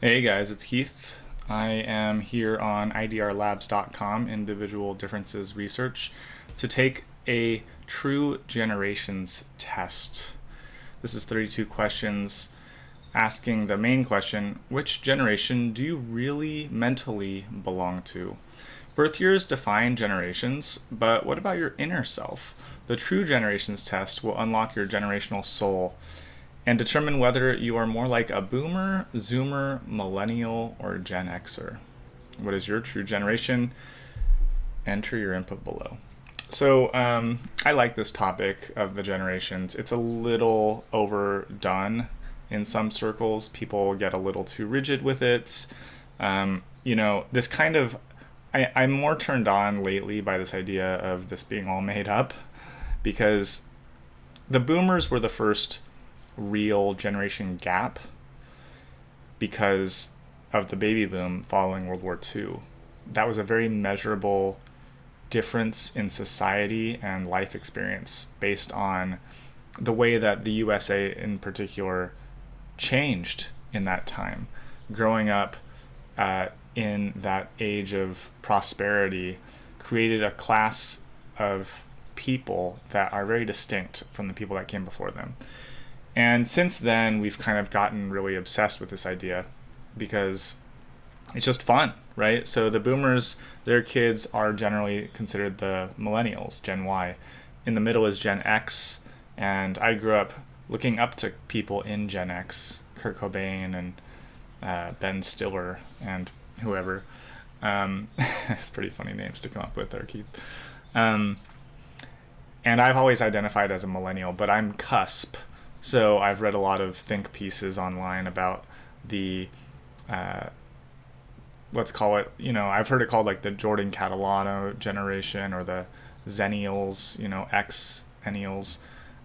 Hey guys, it's Keith. I am here on IDRLabs.com, Individual Differences Research, to take a true generations test. This is 32 questions asking the main question: which generation do you really mentally belong to? Birth years define generations, but what about your inner self? The true generations test will unlock your generational soul and determine whether you are more like a boomer, zoomer, millennial, or Gen Xer. What is your true generation? Enter your input below. So I like this topic of the generations. It's a little overdone in some circles. People get a little too rigid with it. This kind of, I'm more turned on lately by this idea of this being all made up, because the boomers were the first real generation gap because of the baby boom following World War II. That was a very measurable difference in society and life experience based on the way that the USA in particular changed in that time. Growing up in that age of prosperity created a class of people that are very distinct from the people that came before them. And since then, we've kind of gotten really obsessed with this idea because it's just fun, right? So the boomers, their kids are generally considered the millennials, Gen Y. In the middle is Gen X, and I grew up looking up to people in Gen X, Kurt Cobain and Ben Stiller and whoever. Pretty funny names to come up with there, Keith. And I've always identified as a millennial, but I'm cusp. So I've read a lot of think pieces online about the, let's call it, I've heard it called like the Jordan Catalano generation or the Zennials, X-ennials.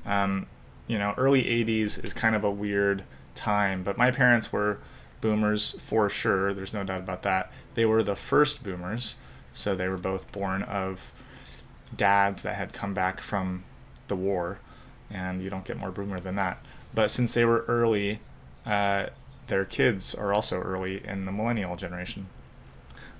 Early 80s is kind of a weird time, but my parents were boomers for sure. There's no doubt about that. They were the first boomers, so they were both born of dads that had come back from the war. And you don't get more boomer than that. But since they were early, their kids are also early in the millennial generation.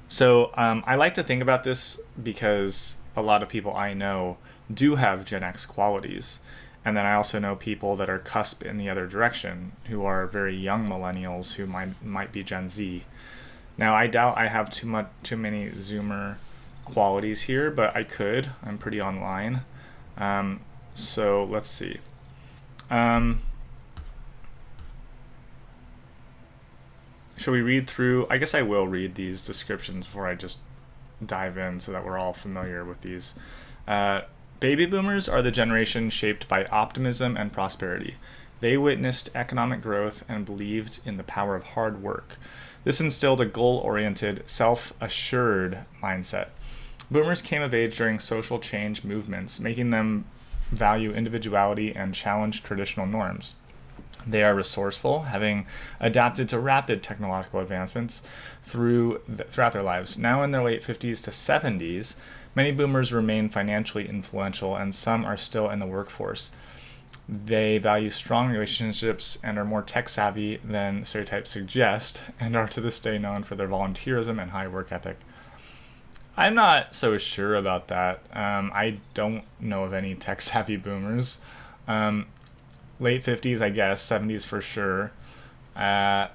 So I like to think about this because a lot of people I know do have Gen X qualities. And then I also know people that are cusp in the other direction, who are very young millennials who might be Gen Z. Now, I doubt I have too many Zoomer qualities here, but I could. I'm pretty online. So let's see. Shall we read through? I guess I will read these descriptions before I just dive in so that we're all familiar with these. Baby boomers are the generation shaped by optimism and prosperity. They witnessed economic growth and believed in the power of hard work. This instilled a goal-oriented, self-assured mindset. Boomers came of age during social change movements, making them value individuality and challenge traditional norms. They are resourceful, having adapted to rapid technological advancements throughout their lives. Now in their late 50s to 70s, many boomers remain financially influential, and some are still in the workforce. They value strong relationships and are more tech-savvy than stereotypes suggest, and are to this day known for their volunteerism and high work ethic. I'm not so sure about that. I don't know of any tech-savvy boomers. Late 50s, I guess. 70s for sure. The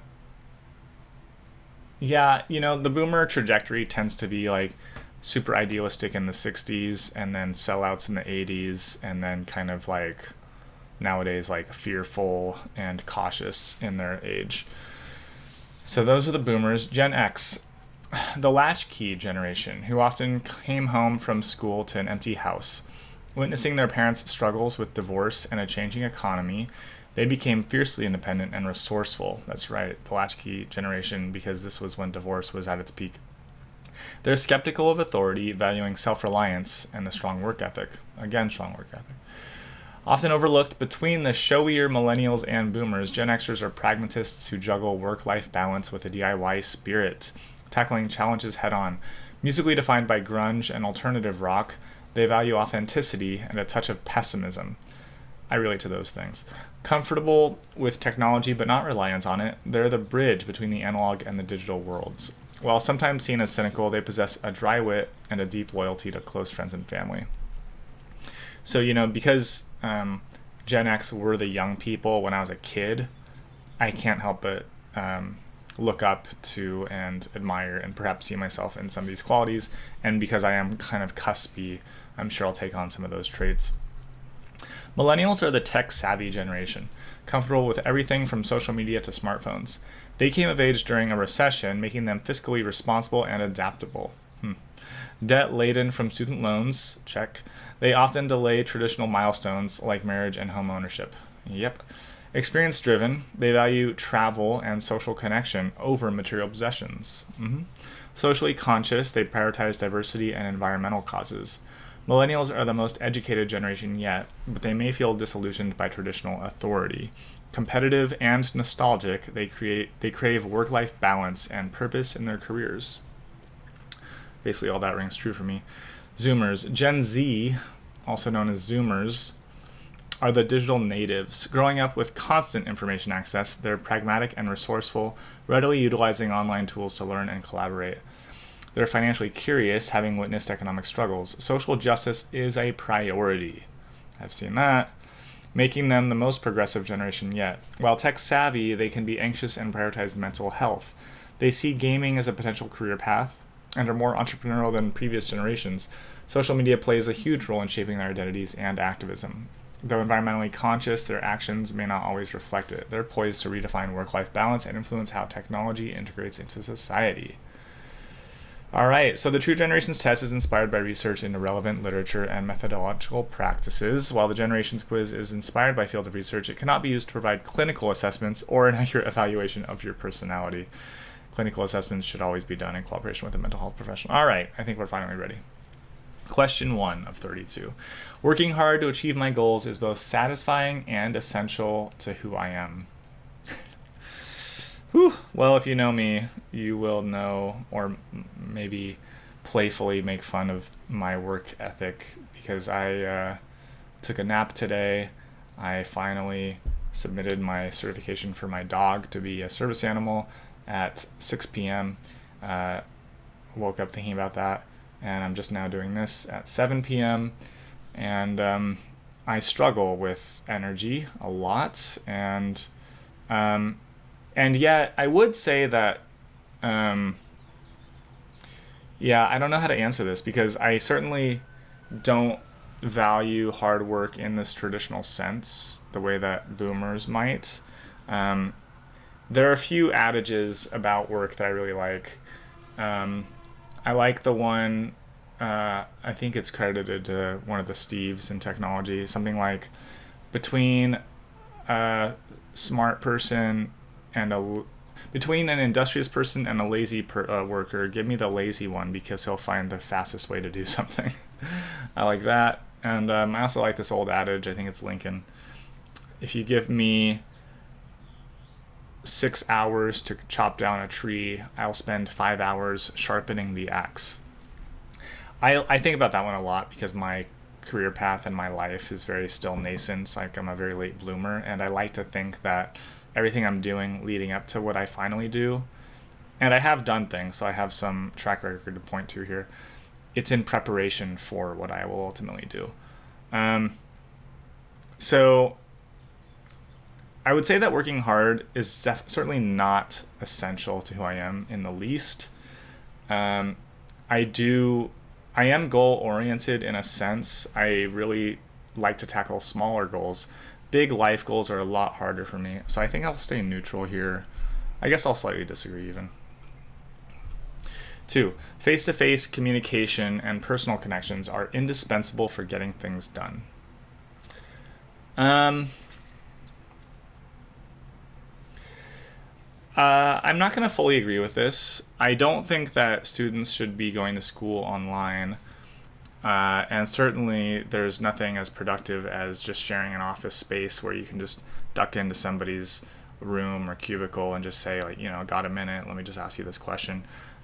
boomer trajectory tends to be like super idealistic in the 60s, and then sellouts in the 80s, and then kind of like nowadays like fearful and cautious in their age. So those are the boomers. Gen X, the latchkey generation, who often came home from school to an empty house. Witnessing their parents' struggles with divorce and a changing economy, they became fiercely independent and resourceful. That's right, the latchkey generation, because this was when divorce was at its peak. They're skeptical of authority, valuing self-reliance and the strong work ethic. Again, strong work ethic. Often overlooked between the showier millennials and boomers, Gen Xers are pragmatists who juggle work-life balance with a DIY spirit, tackling challenges head-on. Musically defined by grunge and alternative rock, they value authenticity and a touch of pessimism. I relate to those things. Comfortable with technology but not reliant on it, they're the bridge between the analog and the digital worlds. While sometimes seen as cynical, they possess a dry wit and a deep loyalty to close friends and family. So, because Gen X were the young people when I was a kid, I can't help but look up to and admire and perhaps see myself in some of these qualities. And because I am kind of cuspy, I'm sure I'll take on some of those traits. Millennials are the tech-savvy generation, comfortable with everything from social media to smartphones. They came of age during a recession, making them fiscally responsible and adaptable. Debt-laden from student loans, check. They often delay traditional milestones like marriage and home ownership. Yep. Experience-driven, they value travel and social connection over material possessions. Socially conscious, they prioritize diversity and environmental causes. Millennials are the most educated generation yet, but they may feel disillusioned by traditional authority. Competitive and nostalgic, they crave work-life balance and purpose in their careers. Basically, all that rings true for me. Zoomers. Gen Z, also known as Zoomers, are the digital natives. Growing up with constant information access, they're pragmatic and resourceful, readily utilizing online tools to learn and collaborate. They're financially curious, having witnessed economic struggles. Social justice is a priority. I've seen that. Making them the most progressive generation yet. While tech-savvy, they can be anxious and prioritize mental health. They see gaming as a potential career path and are more entrepreneurial than previous generations. Social media plays a huge role in shaping their identities and activism. Though environmentally conscious, their actions may not always reflect it. They're poised to redefine work-life balance and influence how technology integrates into society. All right, so the True Generations test is inspired by research into relevant literature and methodological practices. While the Generations quiz is inspired by fields of research, it cannot be used to provide clinical assessments or an accurate evaluation of your personality. Clinical assessments should always be done in cooperation with a mental health professional. All right, I think we're finally ready. Question 1 of 32. Working hard to achieve my goals is both satisfying and essential to who I am. Whew. Well, if you know me, you will know, or maybe playfully make fun of my work ethic, because I took a nap today. I finally submitted my certification for my dog to be a service animal at 6 p.m. Woke up thinking about that, and I'm just now doing this at 7 p.m. And I struggle with energy a lot, and yet I would say that, I don't know how to answer this, because I certainly don't value hard work in this traditional sense, the way that boomers might. There are a few adages about work that I really like. I like the one, I think it's credited to one of the Steves in technology, something like, between a smart person and between an industrious person and a lazy worker, give me the lazy one, because he'll find the fastest way to do something. I like that. And I also like this old adage, I think it's Lincoln. If you give me 6 hours to chop down a tree, I'll spend 5 hours sharpening the axe. I think about that one a lot, because my career path in my life is very still nascent. Like, I'm a very late bloomer, and I like to think that everything I'm doing leading up to what I finally do, and I have done things, so I have some track record to point to here, it's in preparation for what I will ultimately do. So I would say that working hard is certainly not essential to who I am in the least. I am goal-oriented in a sense. I really like to tackle smaller goals. Big life goals are a lot harder for me, so I think I'll stay neutral here. I guess I'll slightly disagree even. 2, face-to-face communication and personal connections are indispensable for getting things done. I'm not going to fully agree with this. I don't think that students should be going to school online. And certainly there's nothing as productive as just sharing an office space where you can just duck into somebody's room or cubicle and just say, like, got a minute, let me just ask you this question.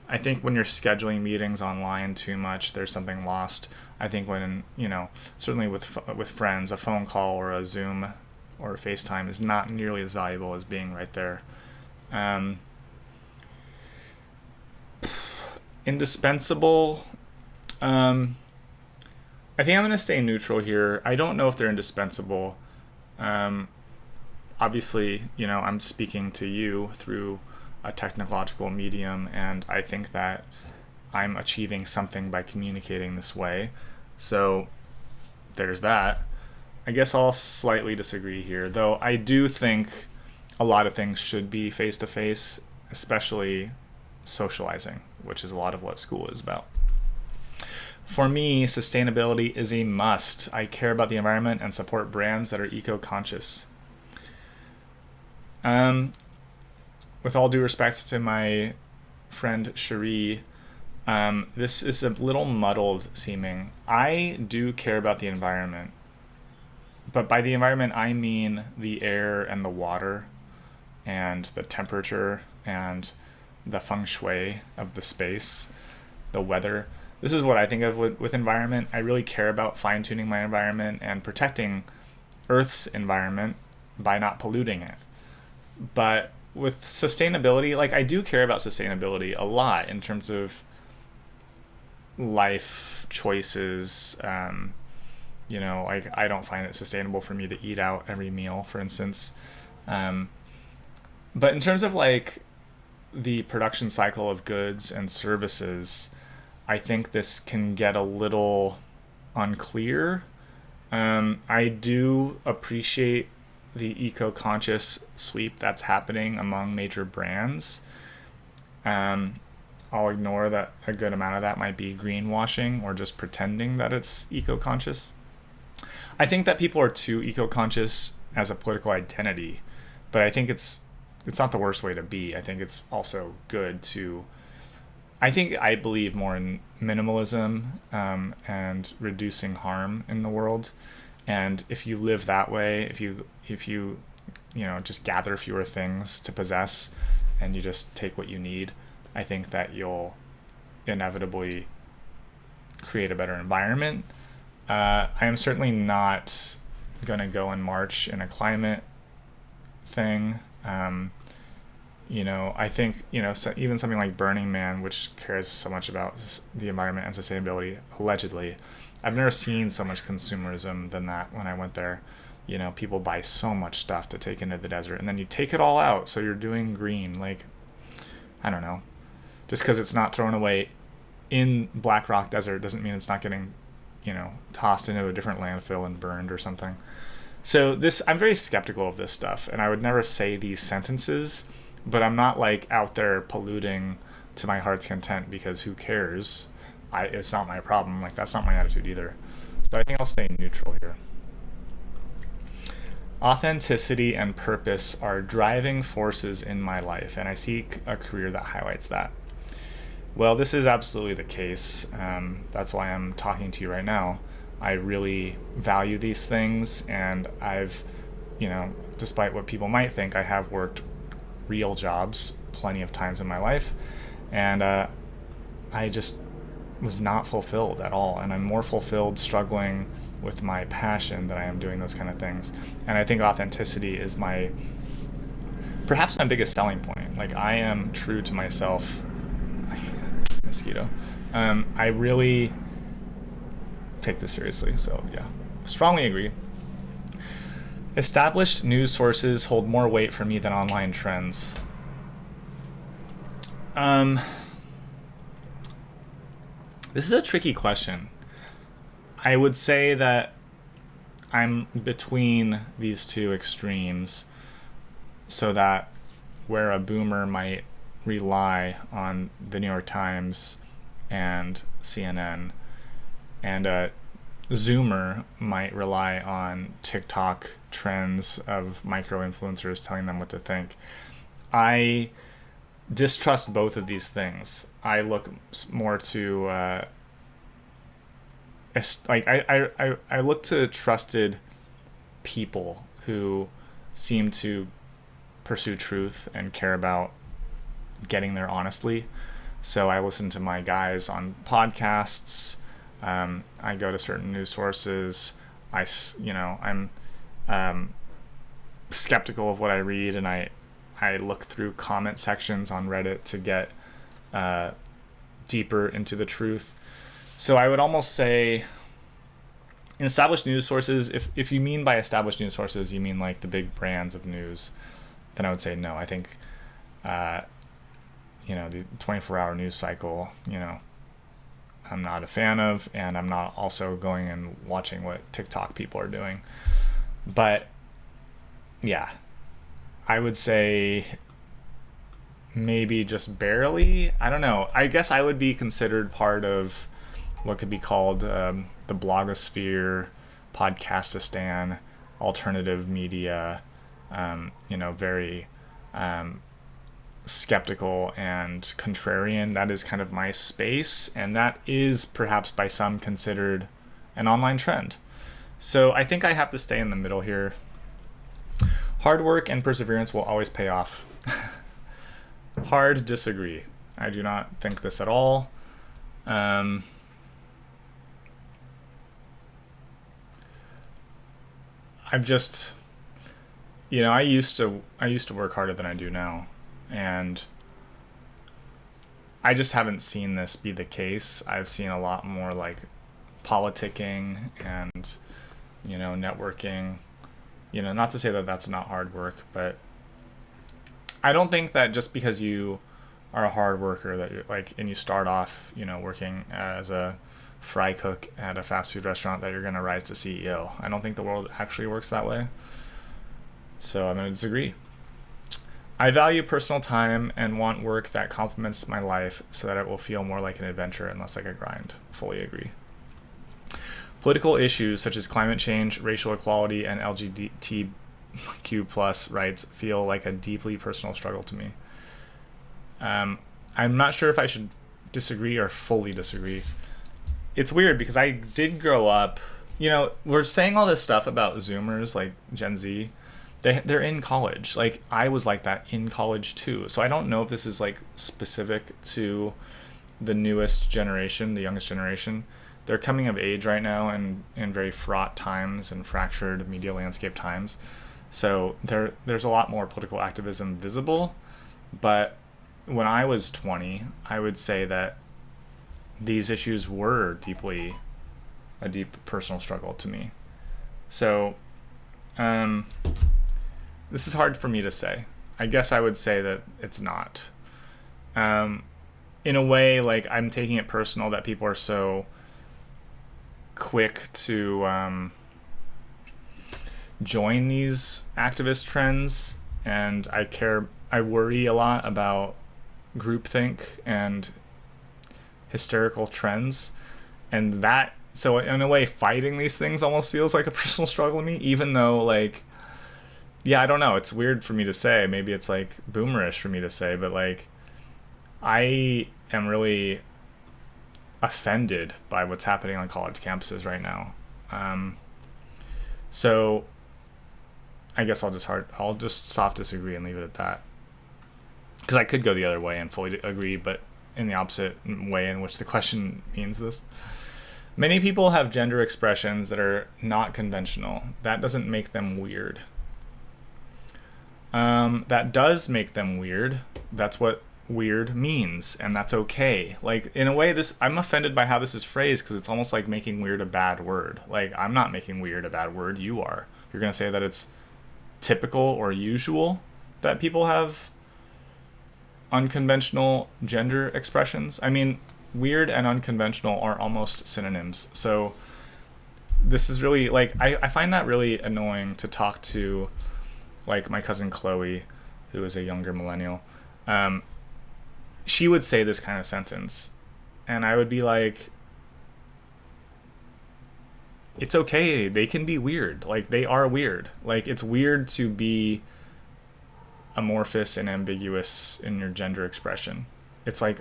I think when you're scheduling meetings online too much, there's something lost. I think when, certainly with friends, a phone call or a Zoom or a FaceTime is not nearly as valuable as being right there. Indispensable. I think I'm going to stay neutral here. I don't know if they're indispensable. Obviously, I'm speaking to you through a technological medium, and I think that I'm achieving something by communicating this way. So there's that. I guess I'll slightly disagree here, though I do think a lot of things should be face-to-face, especially socializing, which is a lot of what school is about. For me, sustainability is a must. I care about the environment and support brands that are eco-conscious. With all due respect to my friend Cherie, this is a little muddled seeming. I do care about the environment, but by the environment I mean the air and the water and the temperature and the feng shui of the space, the weather. This is what I think of with environment. I really care about fine-tuning my environment and protecting Earth's environment by not polluting it. But with sustainability, I do care about sustainability a lot in terms of life choices. I don't find it sustainable for me to eat out every meal, for instance. But in terms of the production cycle of goods and services, I think this can get a little unclear. I do appreciate the eco-conscious sweep that's happening among major brands. I'll ignore that a good amount of that might be greenwashing or just pretending that it's eco-conscious. I think that people are too eco-conscious as a political identity, but I think it's not the worst way to be. I think it's also good to... I believe more in minimalism and reducing harm in the world. And if you live that way, if you just gather fewer things to possess and you just take what you need, I think that you'll inevitably create a better environment. I am certainly not going to go and march in a climate thing. I think, so even something like Burning Man, which cares so much about the environment and sustainability, allegedly, I've never seen so much consumerism than that when I went there. People buy so much stuff to take into the desert, and then you take it all out, so you're doing green. I don't know. Just because it's not thrown away in Black Rock Desert doesn't mean it's not getting, tossed into a different landfill and burned or something. So I'm very skeptical of this stuff, and I would never say these sentences, but I'm not out there polluting to my heart's content, because who cares? It's not my problem. That's not my attitude either. So I think I'll stay neutral here. Authenticity and purpose are driving forces in my life, and I seek a career that highlights that. Well, this is absolutely the case. That's why I'm talking to you right now. I really value these things, and I've, despite what people might think, I have worked real jobs plenty of times in my life, and I just was not fulfilled at all, and I'm more fulfilled struggling with my passion than I am doing those kind of things. And I think authenticity is perhaps my biggest selling point. I am true to myself. Mosquito. I really take this seriously, so yeah, strongly agree. Established news sources hold more weight for me than online trends. This is a tricky question. I would say that I'm between these two extremes, so that where a boomer might rely on the New York Times and CNN, and a Zoomer might rely on TikTok trends of micro-influencers telling them what to think. I distrust both of these things. I look more to I look to trusted people who seem to pursue truth and care about getting there honestly. So I listen to my guys on podcasts. I go to certain news sources. I'm skeptical of what I read, and I look through comment sections on Reddit to get deeper into the truth. So I would almost say in established news sources, if you mean by established news sources, you mean like the big brands of news, then I would say no. I think, the 24-hour news cycle, I'm not a fan of, and I'm not also going and watching what TikTok people are doing. But yeah, I would say maybe just barely. I don't know. I guess I would be considered part of what could be called the blogosphere, podcastistan, alternative media, very skeptical and contrarian. That is kind of my space, and that is perhaps by some considered an online trend. So I think I have to stay in the middle here. Hard work and perseverance will always pay off. Hard disagree. I do not think this at all. I've just, I used to work harder than I do now, and I just haven't seen this be the case. I've seen a lot more like politicking and, networking. Not to say that that's not hard work, but I don't think that just because you are a hard worker that you're and you start off, working as a fry cook at a fast food restaurant, that you're going to rise to CEO. I don't think the world actually works that way. So I'm going to disagree. I value personal time and want work that complements my life so that it will feel more like an adventure and less like a grind. Fully agree. Political issues such as climate change, racial equality, and LGBTQ plus rights feel like a deeply personal struggle to me. I'm not sure if I should disagree or fully disagree. It's weird because I did grow up, we're saying all this stuff about Zoomers, like Gen Z. They're in college. Like, I was like that in college too. So I don't know if this is like specific to the newest generation, the youngest generation. They're coming of age right now in very fraught times and fractured media landscape times. So there's a lot more political activism visible. But when I was 20, I would say that these issues were a deep personal struggle to me. So this is hard for me to say. I guess I would say that it's not. In a way, like, I'm taking it personal that people are so quick to join these activist trends, and I worry a lot about groupthink and hysterical trends, and that, so in a way, fighting these things almost feels like a personal struggle to me, even though, like, yeah, I don't know, it's weird for me to say, maybe it's like boomerish for me to say, but like, I am really offended by what's happening on college campuses right now. So I guess I'll just soft disagree and leave it at that, because I could go the other way and fully agree, but in the opposite way in which the question means this. Many people have gender expressions that are not conventional. That doesn't make them weird. That does make them weird. That's what weird means, and that's okay. Like, in a way, I'm offended by how this is phrased, because it's almost like making weird a bad word. Like, I'm not making weird a bad word, you are. You're gonna say that it's typical or usual that people have unconventional gender expressions. I mean, weird and unconventional are almost synonyms. So this is really, like, I find that really annoying to talk to, like, my cousin Chloe, who is a younger millennial. She would say this kind of sentence, and I would be like, it's okay, they can be weird. Like, they are weird. Like, it's weird to be amorphous and ambiguous in your gender expression. It's like,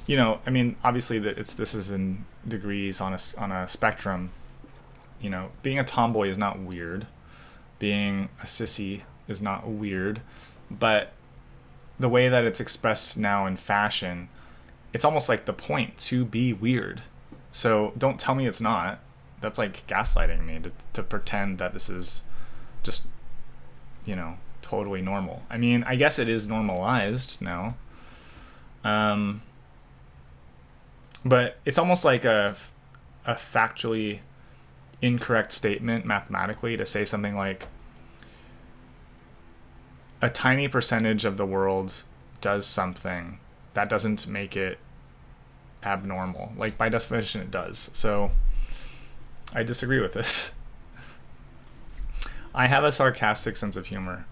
I mean, obviously this is in degrees on a spectrum. Being a tomboy is not weird. Being a sissy is not weird, but the way that it's expressed now in fashion it's almost like the point to be weird. So don't tell me it's not. That's like gaslighting me to pretend that this is just, totally normal. I mean, I guess it is normalized now. But it's almost like a factually incorrect statement mathematically to say something like a tiny percentage of the world does something that doesn't make it abnormal. Like, by definition it does. So I disagree with this. I have a sarcastic sense of humor.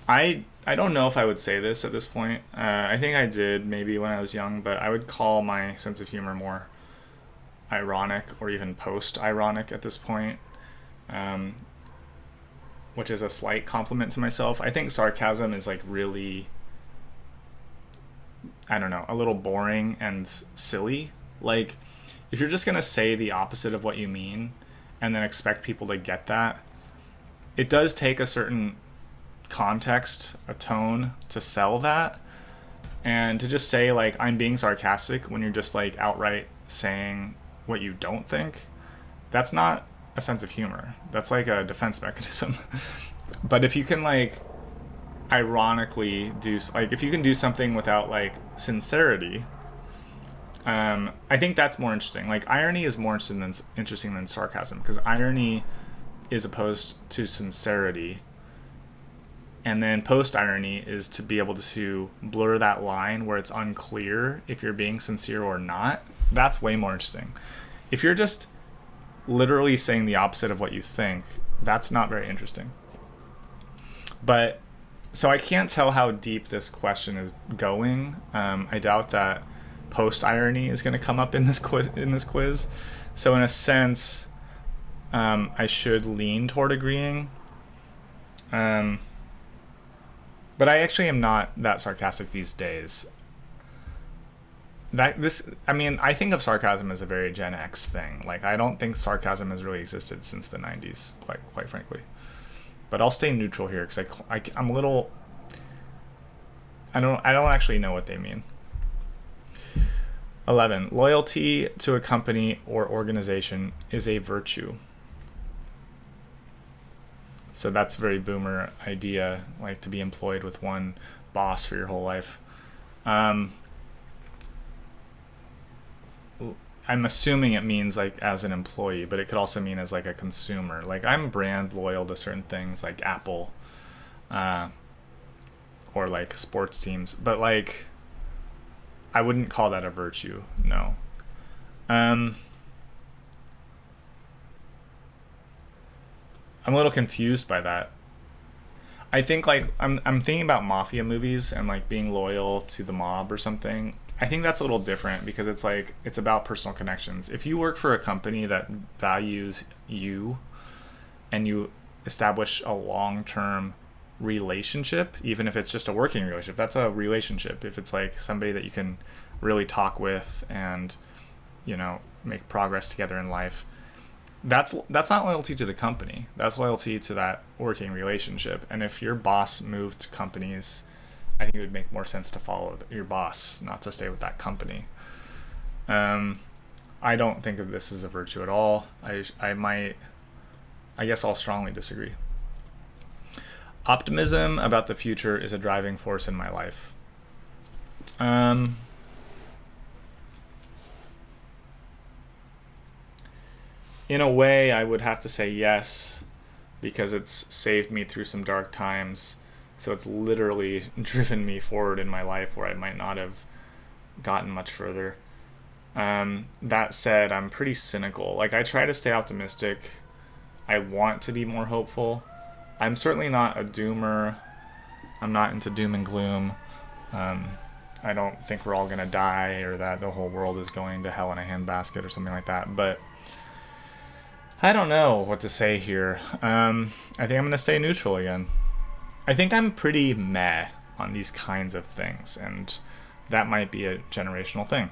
I don't know if I would say this at this point. I think I did maybe when I was young, but I would call my sense of humor more ironic or even post-ironic at this point, which is a slight compliment to myself. I think sarcasm is like really, I don't know, a little boring and silly. Like, if you're just going to say the opposite of what you mean and then expect people to get that, it does take a certain context, a tone to sell that. And to just say like I'm being sarcastic when you're just like outright saying what you don't think, that's not a sense of humor. That's like a defense mechanism. But if you can like ironically do, like, if you can do something without like sincerity, I think that's more interesting. Like, irony is more interesting than sarcasm, because irony is opposed to sincerity. And then post-irony is to be able to blur that line where it's unclear if you're being sincere or not. That's way more interesting. If you're just literally saying the opposite of what you think, that's not very interesting. But, so I can't tell how deep this question is going. I doubt that post-irony is going to come up in this quiz. So in a sense, I should lean toward agreeing. But I actually am not that sarcastic these days. I think of sarcasm as a very Gen X thing. Like, I don't think sarcasm has really existed since the 90s, quite frankly. But I'll stay neutral here because I'm a little... I don't actually know what they mean. 11. Loyalty to a company or organization is a virtue. So that's a very boomer idea, like to be employed with one boss for your whole life. I'm assuming it means like as an employee, but it could also mean as like a consumer. Like, I'm brand loyal to certain things like Apple, or like sports teams, but like I wouldn't call that a virtue. No. I'm a little confused by that. I think like I'm thinking about mafia movies and like being loyal to the mob or something. I think that's a little different because it's like it's about personal connections. If you work for a company that values you and you establish a long-term relationship, even if it's just a working relationship, that's a relationship. If it's like somebody that you can really talk with and, make progress together in life, that's not loyalty to the company. That's loyalty to that working relationship. And if your boss moved companies, I think it would make more sense to follow your boss, not to stay with that company. I don't think of this as a virtue at all. I guess I'll strongly disagree. Optimism about the future is a driving force in my life. In a way, I would have to say yes, because it's saved me through some dark times. So it's literally driven me forward in my life where I might not have gotten much further. That said, I'm pretty cynical. Like, I try to stay optimistic. I want to be more hopeful. I'm certainly not a doomer. I'm not into doom and gloom. I don't think we're all going to die or that the whole world is going to hell in a handbasket or something like that. But I don't know what to say here. I think I'm going to stay neutral again. I think I'm pretty meh on these kinds of things, and that might be a generational thing.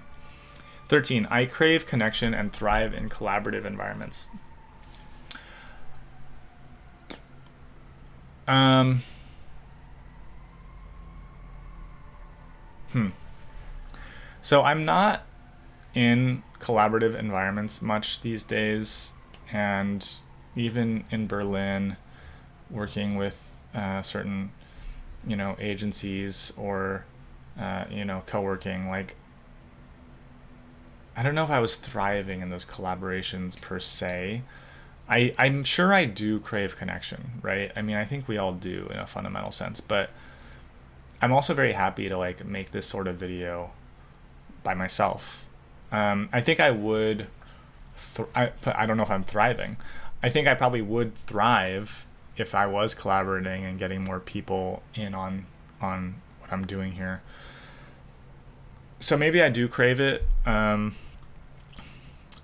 13. I crave connection and thrive in collaborative environments. Um, so I'm not in collaborative environments much these days, and even in Berlin, working with certain, agencies or, co-working, like, I don't know if I was thriving in those collaborations per se. I'm sure I do crave connection, right? I mean, I think we all do in a fundamental sense, but I'm also very happy to like make this sort of video by myself. I think I would, but I don't know if I'm thriving. I think I probably would thrive if I was collaborating and getting more people in on what I'm doing here. So maybe I do crave it.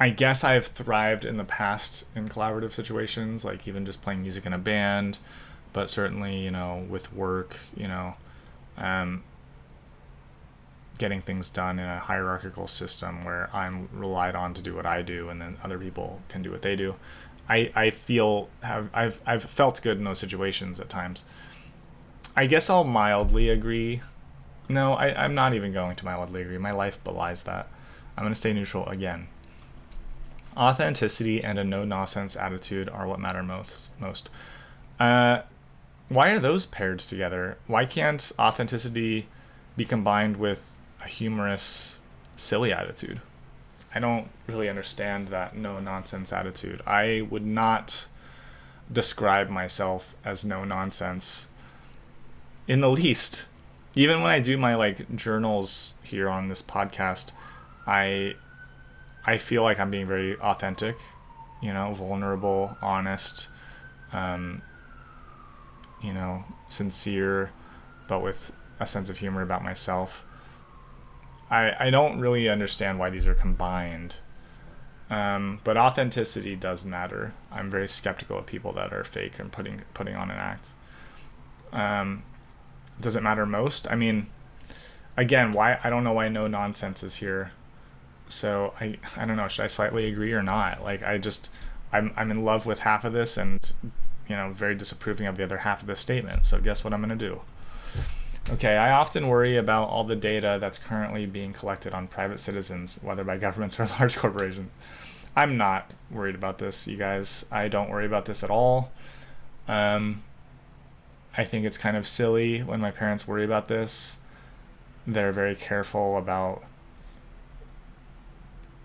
I guess I've thrived in the past in collaborative situations, like even just playing music in a band, but certainly, with work, um, getting things done in a hierarchical system where I'm relied on to do what I do, and then other people can do what they do. I feel I've felt good in those situations at times. I guess I'll mildly agree. No, I'm not even going to mildly agree. My life belies that. I'm going to stay neutral again. Authenticity and a no-nonsense attitude are what matter most. Why are those paired together? Why can't authenticity be combined with a humorous, silly attitude? I don't really understand that no-nonsense attitude. I would not describe myself as no-nonsense in the least. Even when I do my like journals here on this podcast, I feel like I'm being very authentic, vulnerable, honest, sincere, but with a sense of humor about myself. I don't really understand why these are combined. But authenticity does matter. I'm very skeptical of people that are fake and putting on an act. Does it matter most? I mean, again, why I don't know why no nonsense is here. So I don't know, should I slightly agree or not? Like I'm in love with half of this and very disapproving of the other half of this statement. So guess what I'm going to do? Okay, I often worry about all the data that's currently being collected on private citizens, whether by governments or large corporations. I'm not worried about this, you guys. I don't worry about this at all. I think it's kind of silly when my parents worry about this. They're very careful about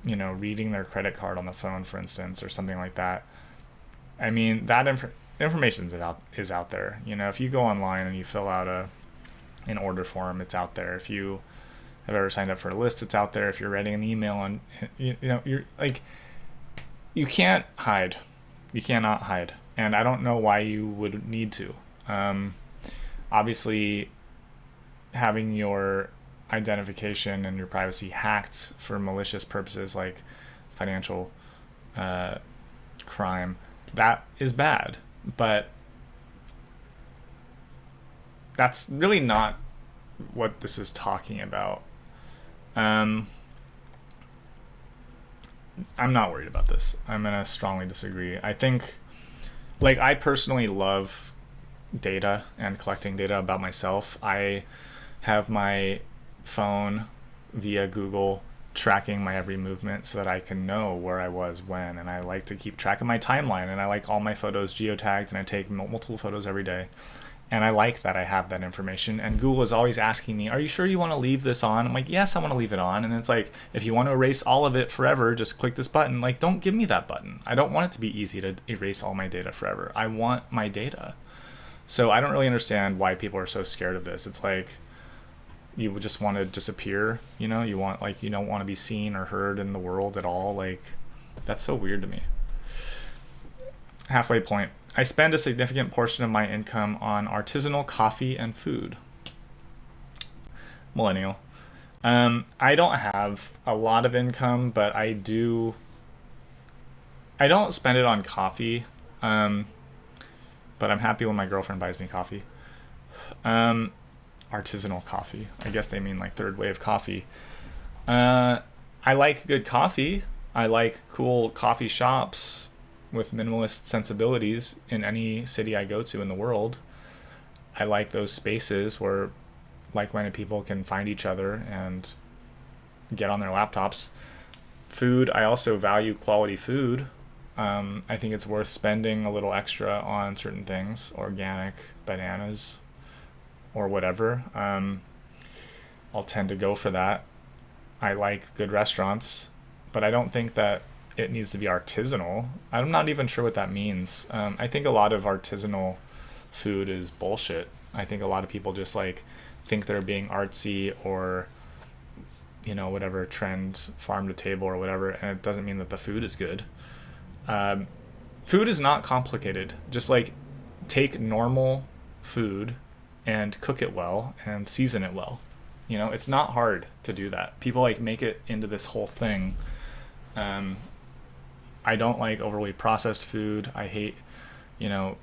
reading their credit card on the phone, for instance, or something like that. I mean, that information is out there. If you go online and you fill out an order form, it's out there. If you have ever signed up for a list, it's out there. If you're writing an email, and you're like, you can't hide. You cannot hide, and I don't know why you would need to. Obviously, having your identification and your privacy hacked for malicious purposes like financial crime, that is bad, but that's really not what this is talking about. I'm not worried about this. I'm going to strongly disagree. I think, like, I personally love data and collecting data about myself. I have my phone via Google tracking my every movement so that I can know where I was when, and I like to keep track of my timeline, and I like all my photos geotagged, and I take multiple photos every day, and I like that I have that information. And Google is always asking me, are you sure you want to leave this on? I'm like, yes, I want to leave it on. And it's like, if you want to erase all of it forever, just click this button. Like, don't give me that button. I don't want it to be easy to erase all my data forever. I want my data. So I don't really understand why people are so scared of this. It's like, you would just want to disappear, you want, like, you don't want to be seen or heard in the world at all. Like, that's so weird to me. Halfway point. I spend a significant portion of my income on artisanal coffee and food. Millennial. I don't have a lot of income, but I don't spend it on coffee, but I'm happy when my girlfriend buys me coffee. Artisanal coffee. I guess they mean like third wave coffee. I like good coffee. I like cool coffee shops with minimalist sensibilities in any city I go to in the world. I like those spaces where like-minded people can find each other and get on their laptops. Food, I also value quality food. I think it's worth spending a little extra on certain things, organic bananas or whatever. I'll tend to go for that. I like good restaurants, but I don't think that it needs to be artisanal. I'm not even sure what that means. I think a lot of artisanal food is bullshit. I think a lot of people just like think they're being artsy or, you know, whatever trend, farm to table or whatever, and it doesn't mean that the food is good. Food is not complicated. Just like take normal food and cook it well and season it well. You know, it's not hard to do that. People like make it into this whole thing. I don't like overly processed food. I hate, you know,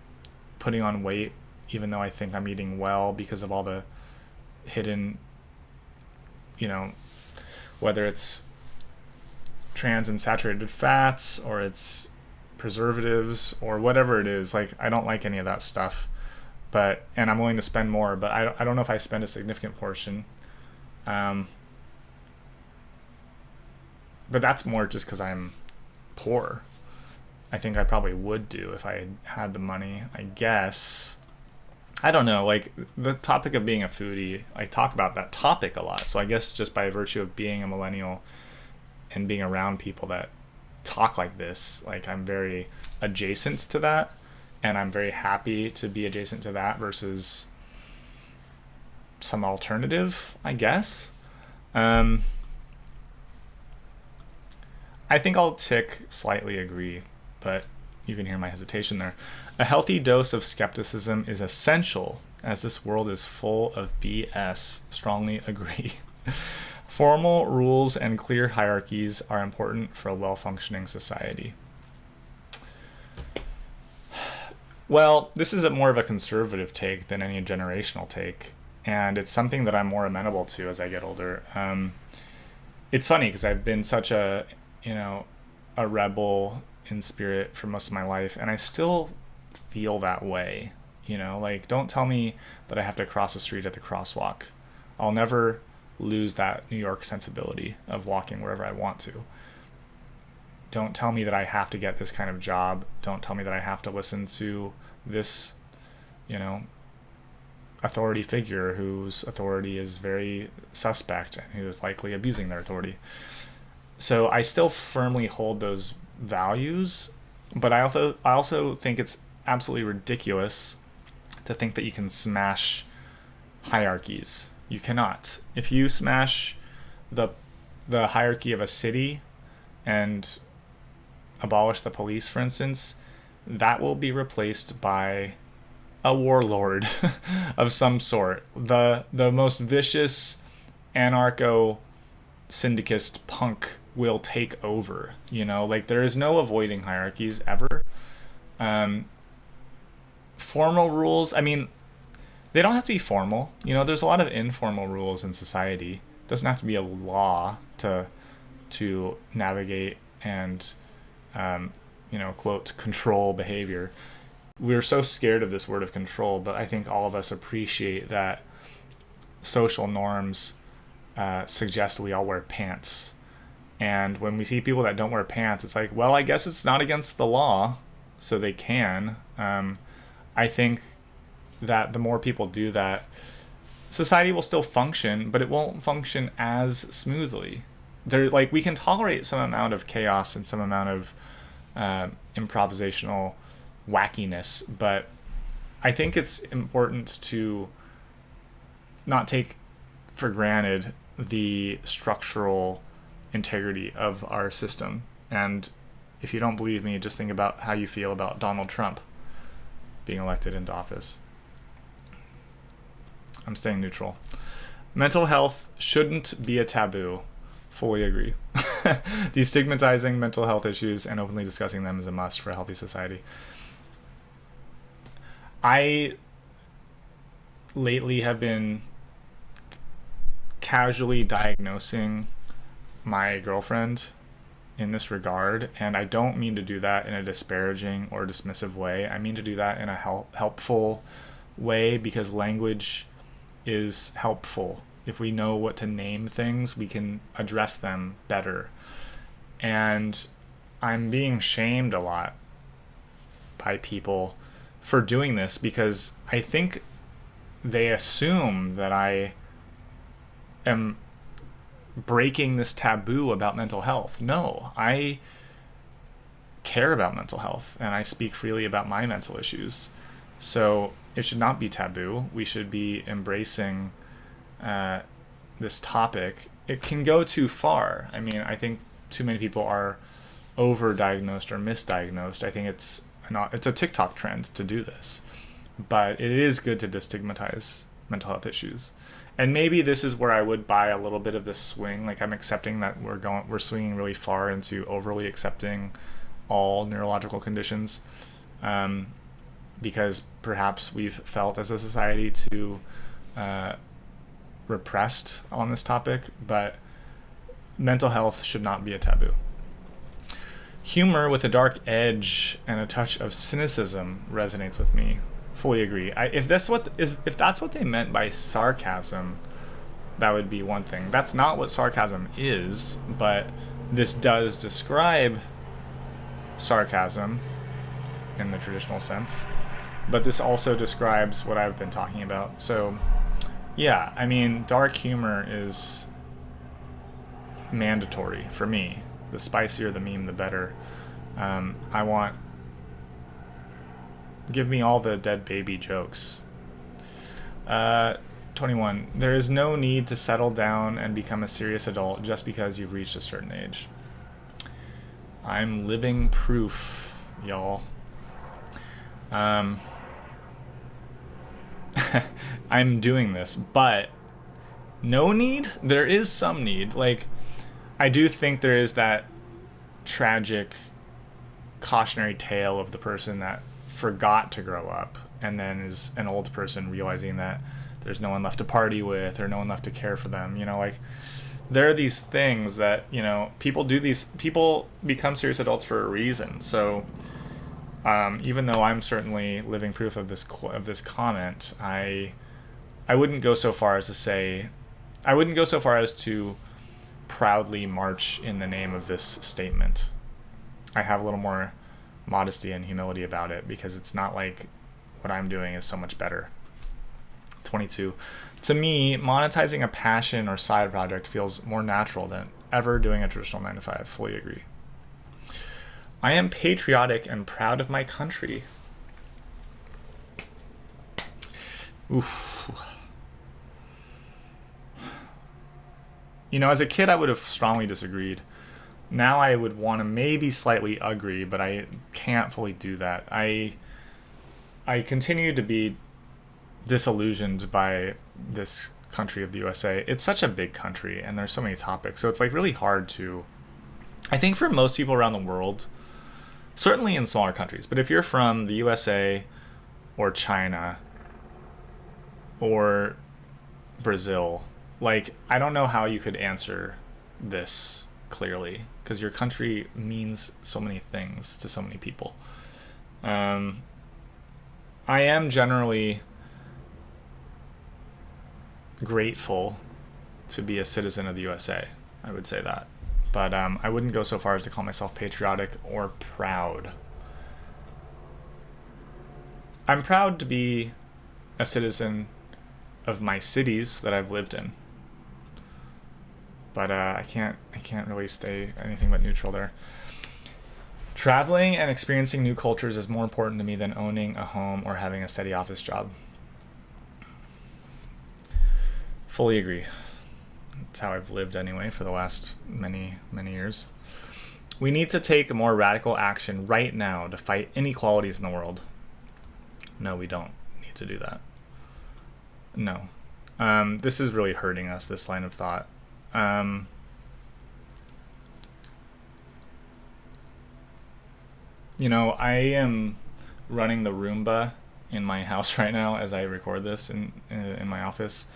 putting on weight, even though I think I'm eating well because of all the hidden, you know, whether it's trans and saturated fats or it's preservatives or whatever it is. Like, I don't like any of that stuff. And I'm willing to spend more, but I don't know if I spend a significant portion. But that's more just because I'm poor. I think I probably would do if I had the money, I guess. I don't know, like the topic of being a foodie, I talk about that topic a lot. So I guess just by virtue of being a millennial and being around people that talk like this, like I'm very adjacent to that, and I'm very happy to be adjacent to that versus some alternative, I guess. I think I'll tick slightly agree, but you can hear my hesitation there. A healthy dose of skepticism is essential, as this world is full of BS. Strongly agree. Formal rules and clear hierarchies are important for a well-functioning society. Well, this is more of a conservative take than any generational take, and it's something that I'm more amenable to as I get older. It's funny because I've been such a rebel in spirit for most of my life, and I still feel that way. You know, like, don't tell me that I have to cross the street at the crosswalk. I'll never lose that New York sensibility of walking wherever I want to. Don't tell me that I have to get this kind of job. Don't tell me that I have to listen to this, authority figure whose authority is very suspect and who is likely abusing their authority. So I still firmly hold those values, but I also think it's absolutely ridiculous to think that you can smash hierarchies. You cannot. If you smash the hierarchy of a city and abolish the police, for instance, that will be replaced by a warlord of some sort. The most vicious anarcho syndicist punk will take over. Like, there is no avoiding hierarchies ever. Formal rules, I mean, they don't have to be formal. There's a lot of informal rules in society. It doesn't have to be a law to navigate and quote, control behavior. We're so scared of this word of control, but I think all of us appreciate that social norms suggest we all wear pants. And when we see people that don't wear pants, it's like, well, I guess it's not against the law, so they can. I think that the more people do that, society will still function, but it won't function as smoothly. We can tolerate some amount of chaos and some amount of improvisational wackiness, but I think it's important to not take for granted the structural integrity of our system. And if you don't believe me, just think about how you feel about Donald Trump being elected into office. I'm staying neutral. Mental health shouldn't be a taboo. Fully agree. Destigmatizing mental health issues and openly discussing them is a must for a healthy society. I lately have been casually diagnosing my girlfriend in this regard, and I don't mean to do that in a disparaging or dismissive way. I mean to do that in a helpful, way, because language is helpful. If we know what to name things, we can address them better. And I'm being shamed a lot by people for doing this, because I think they assume that I am breaking this taboo about mental health. No, I care about mental health and I speak freely about my mental issues. So it should not be taboo. We should be embracing this topic. It can go too far. I mean, I think too many people are overdiagnosed or misdiagnosed. I think it's a TikTok trend to do this, but it is good to destigmatize mental health issues. And maybe this is where I would buy a little bit of this swing. Like, I'm accepting that we're swinging really far into overly accepting all neurological conditions, because perhaps we've felt as a society too repressed on this topic. But mental health should not be a taboo. Humor with a dark edge and a touch of cynicism resonates with me. Fully agree. If that's what they meant by sarcasm, that would be one thing. That's not what sarcasm is, but this does describe sarcasm in the traditional sense. But this also describes what I've been talking about. So, yeah, I mean, dark humor is mandatory for me. The spicier the meme, the better. Give me all the dead baby jokes. 21. There is no need to settle down and become a serious adult just because you've reached a certain age. I'm living proof, y'all. I'm doing this, but no need? There is some need. Like, I do think there is that tragic cautionary tale of the person that forgot to grow up and then is an old person realizing that there's no one left to party with or no one left to care for them. You know, like, there are these things that, you know, people become serious adults for a reason. So even though I'm certainly living proof of this comment, I wouldn't go so far as to proudly march in the name of this statement. I have a little more modesty and humility about it, because it's not like what I'm doing is so much better. 22. To me, monetizing a passion or side project feels more natural than ever doing a traditional 9-to-5. Fully agree. I am patriotic and proud of my country. Oof. You know, as a kid, I would have strongly disagreed. Now I would want to maybe slightly agree, but I can't fully do that. I continue to be disillusioned by this country of the USA. It's such a big country, and there's so many topics, so it's like really hard to... I think for most people around the world, certainly in smaller countries, but if you're from the USA or China or Brazil, like, I don't know how you could answer this clearly, because your country means so many things to so many people. I am generally grateful to be a citizen of the USA. I would say that. But I wouldn't go so far as to call myself patriotic or proud. I'm proud to be a citizen of my cities that I've lived in. But I can't really stay anything but neutral there. Traveling and experiencing new cultures is more important to me than owning a home or having a steady office job. Fully agree. That's how I've lived anyway for the last many, many years. We need to take more radical action right now to fight inequalities in the world. No, we don't need to do that. No. This is really hurting us, this line of thought. You know, I am running the Roomba in my house right now as I record this in my office.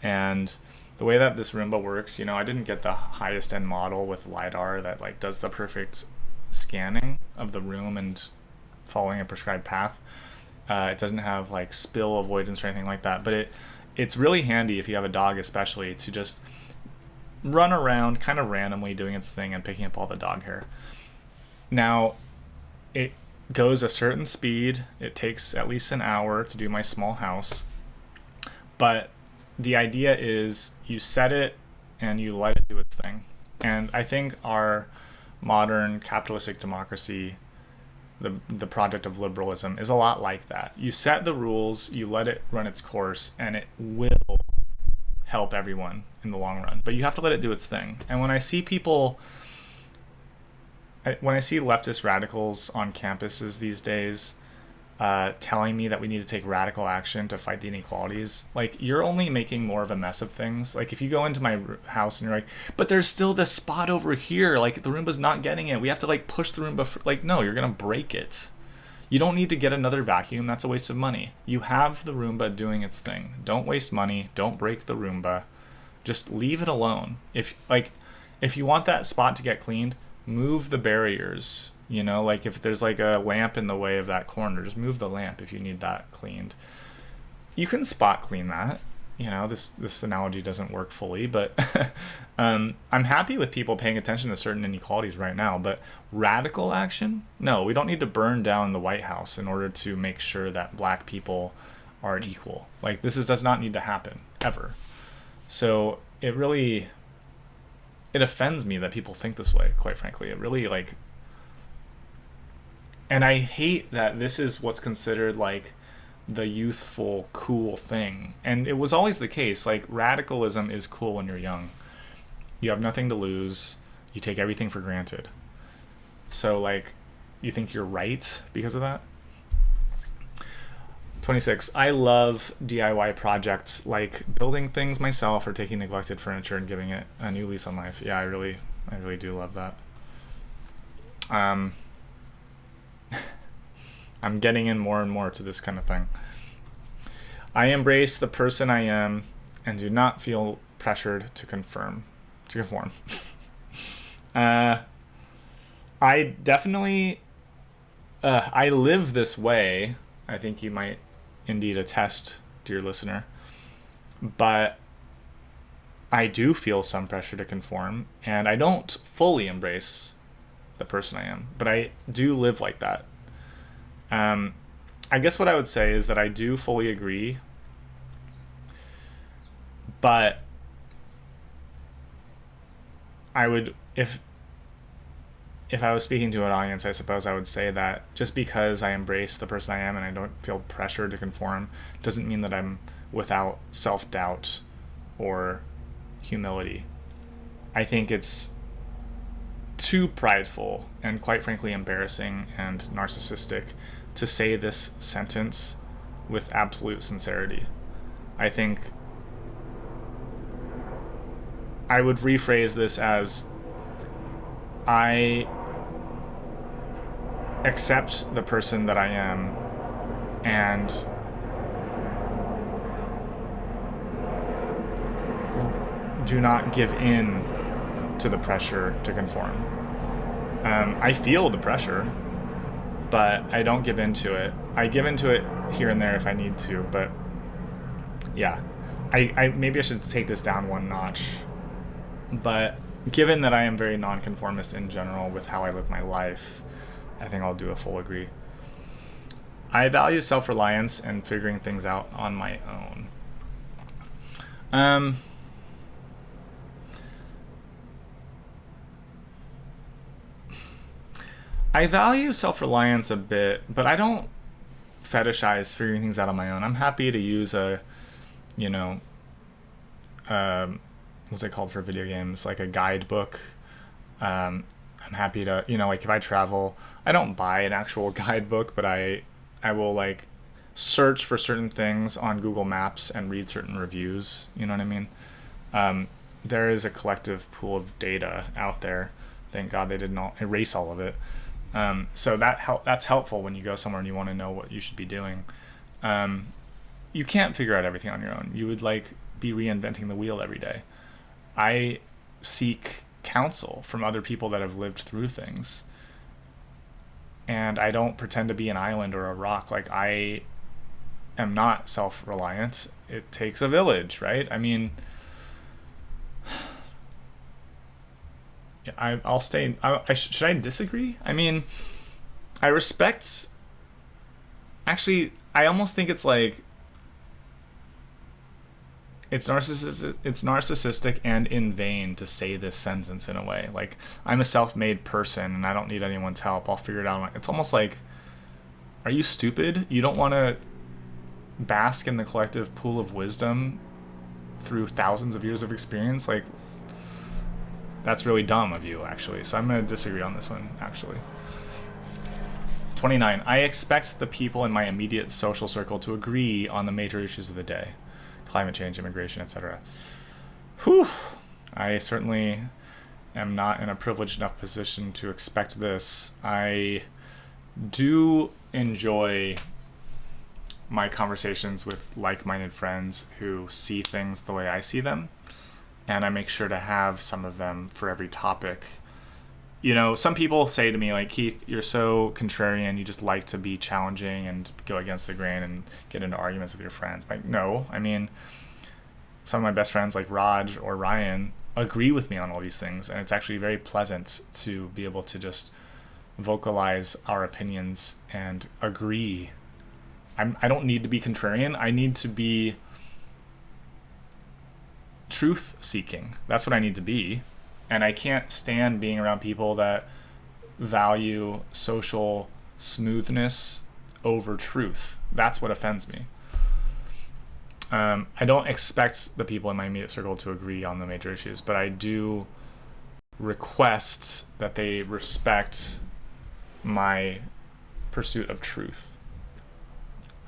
And the way that this Roomba works, you know, I didn't get the highest end model with LiDAR that like does the perfect scanning of the room and following a prescribed path. It doesn't have like spill avoidance or anything like that, but it's really handy if you have a dog, especially, to just run around kind of randomly doing its thing and picking up all the dog hair. Now, it goes a certain speed. It takes at least an hour to do my small house. But the idea is you set it and you let it do its thing. And I think our modern capitalistic democracy, the project of liberalism, is a lot like that. You set the rules, you let it run its course, and it will help everyone in the long run. But you have to let it do its thing. And when I see leftist radicals on campuses these days telling me that we need to take radical action to fight the inequalities, like, you're only making more of a mess of things. Like, if you go into my house and you're like, but there's still this spot over here, like, the Roomba's not getting it, we have to like push the Roomba like, no, you're gonna break it. You don't need to get another vacuum. That's a waste of money. You have the Roomba doing its thing. Don't waste money. Don't break the Roomba. Just leave it alone. If you want that spot to get cleaned, move the barriers. You know, like, if there's like a lamp in the way of that corner, just move the lamp if you need that cleaned. You can spot clean that. You know, this analogy doesn't work fully, but I'm happy with people paying attention to certain inequalities right now. But radical action? No, we don't need to burn down the White House in order to make sure that black people are equal. Like, does not need to happen, ever. So it offends me that people think this way, quite frankly. It really, like... And I hate that this is what's considered, like, the youthful, cool thing. And it was always the case. Like, radicalism is cool when you're young. You have nothing to lose. You take everything for granted. So, like, you think you're right because of that? 26. I love DIY projects, like building things myself or taking neglected furniture and giving it a new lease on life. Yeah, I really do love that. I'm getting in more and more to this kind of thing. I embrace the person I am and do not feel pressured to conform. I definitely I live this way. I think you might indeed attest, dear listener. But I do feel some pressure to conform, and I don't fully embrace the person I am, but I do live like that. I guess what I would say is that I do fully agree, but I would, if I was speaking to an audience, I suppose I would say that just because I embrace the person I am and I don't feel pressure to conform doesn't mean that I'm without self-doubt or humility. I think it's too prideful and, quite frankly, embarrassing and narcissistic to say this sentence with absolute sincerity. I think I would rephrase this as, I accept the person that I am and do not give in to the pressure to conform. I feel the pressure, but I don't give in to it. I give into it here and there if I need to, but yeah. I maybe I should take this down one notch. But given that I am very nonconformist in general with how I live my life, I think I'll do a full agree. I value self-reliance and figuring things out on my own. I value self-reliance a bit, but I don't fetishize figuring things out on my own. I'm happy to use what's it called for video games? Like a guidebook. I'm happy to, like if I travel, I don't buy an actual guidebook, but I will like search for certain things on Google Maps and read certain reviews. You know what I mean? There is a collective pool of data out there. Thank God they did not erase all of it. So that's helpful when you go somewhere and you want to know what you should be doing. You can't figure out everything on your own. You would like be reinventing the wheel every day. I seek counsel from other people that have lived through things. And I don't pretend to be an island or a rock. Like, I am not self-reliant. It takes a village, right? I mean, I'll stay. Should I disagree? I mean, I respect. Actually, I almost think it's like it's narcissistic and in vain to say this sentence in a way. Like, I'm a self-made person and I don't need anyone's help. I'll figure it out. It's almost like, are you stupid? You don't want to bask in the collective pool of wisdom through thousands of years of experience? Like, that's really dumb of you, actually. So I'm going to disagree on this one, actually. 29. I expect the people in my immediate social circle to agree on the major issues of the day. Climate change, immigration, etc. Whew. I certainly am not in a privileged enough position to expect this. I do enjoy my conversations with like-minded friends who see things the way I see them, and I make sure to have some of them for every topic. You know, some people say to me, like, Keith, you're so contrarian, you just like to be challenging and go against the grain and get into arguments with your friends. Like, no, I mean, some of my best friends like Raj or Ryan agree with me on all these things, and it's actually very pleasant to be able to just vocalize our opinions and agree. I don't need to be contrarian. I need to be truth-seeking. That's what I need to be. And I can't stand being around people that value social smoothness over truth. That's what offends me. I don't expect the people in my immediate circle to agree on the major issues, but I do request that they respect my pursuit of truth.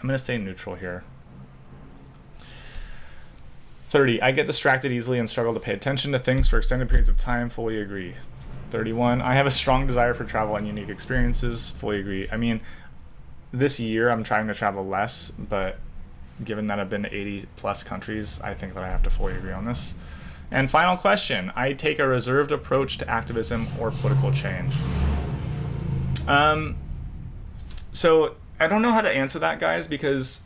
I'm going to stay neutral here. 30. I get distracted easily and struggle to pay attention to things for extended periods of time. Fully agree. 31. I have a strong desire for travel and unique experiences. Fully agree. I mean, this year I'm trying to travel less, but given that I've been to 80 plus countries, I think that I have to fully agree on this. And final question. I take a reserved approach to activism or political change. So I don't know how to answer that, guys, because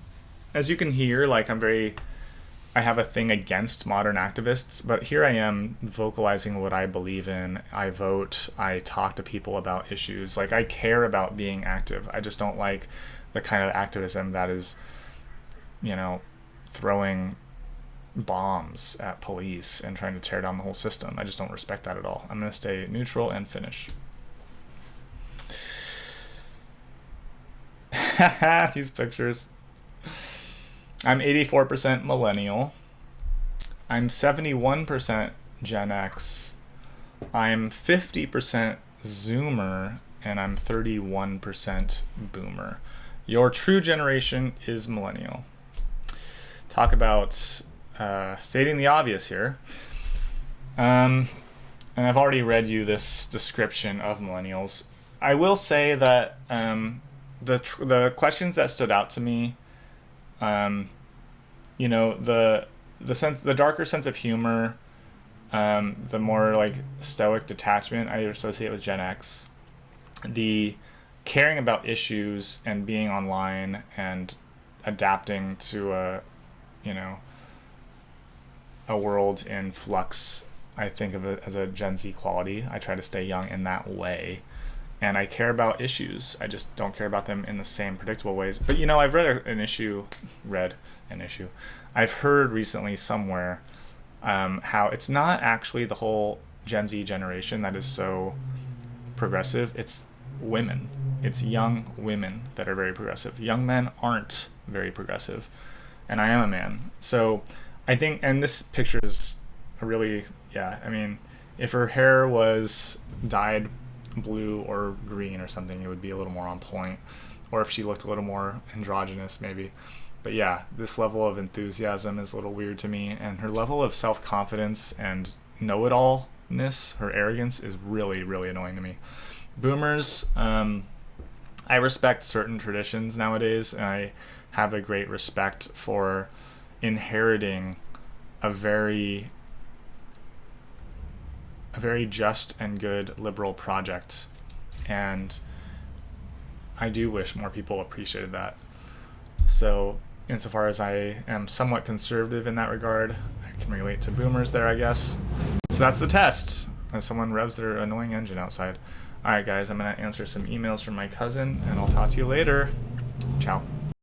as you can hear, like, I have a thing against modern activists, but here I am vocalizing what I believe in. I vote, I talk to people about issues. Like, I care about being active. I just don't like the kind of activism that is, you know, throwing bombs at police and trying to tear down the whole system. I just don't respect that at all. I'm going to stay neutral and finish. These pictures. I'm 84% millennial. I'm 71% Gen X. I'm 50% Zoomer, and I'm 31% Boomer. Your true generation is millennial. Talk about stating the obvious here. And I've already read you this description of millennials. I will say that the questions that stood out to me, you know, the darker sense of humor, the more like stoic detachment I associate with Gen X, the caring about issues and being online and adapting to a world in flux. I think of it as a Gen Z quality. I try to stay young in that way. And I care about issues. I just don't care about them in the same predictable ways. But, you know, I've read an issue. I've heard recently somewhere how it's not actually the whole Gen Z generation that is so progressive. It's women. It's young women that are very progressive. Young men aren't very progressive. And I am a man. So I think, and this picture is really, I mean, if her hair was dyed blue or green or something, it would be a little more on point, or if she looked a little more androgynous maybe. But yeah, this level of enthusiasm is a little weird to me, and her level of self-confidence and know-it-allness, her arrogance, is really, really annoying to me. Boomers, I respect certain traditions nowadays, and I have a great respect for inheriting a very just and good liberal project, and I do wish more people appreciated that. So insofar as I am somewhat conservative in that regard. I can relate to boomers there, I guess. So that's the test, as someone revs their annoying engine outside. Alright guys, I'm going to answer some emails from my cousin, and I'll talk to you later. Ciao.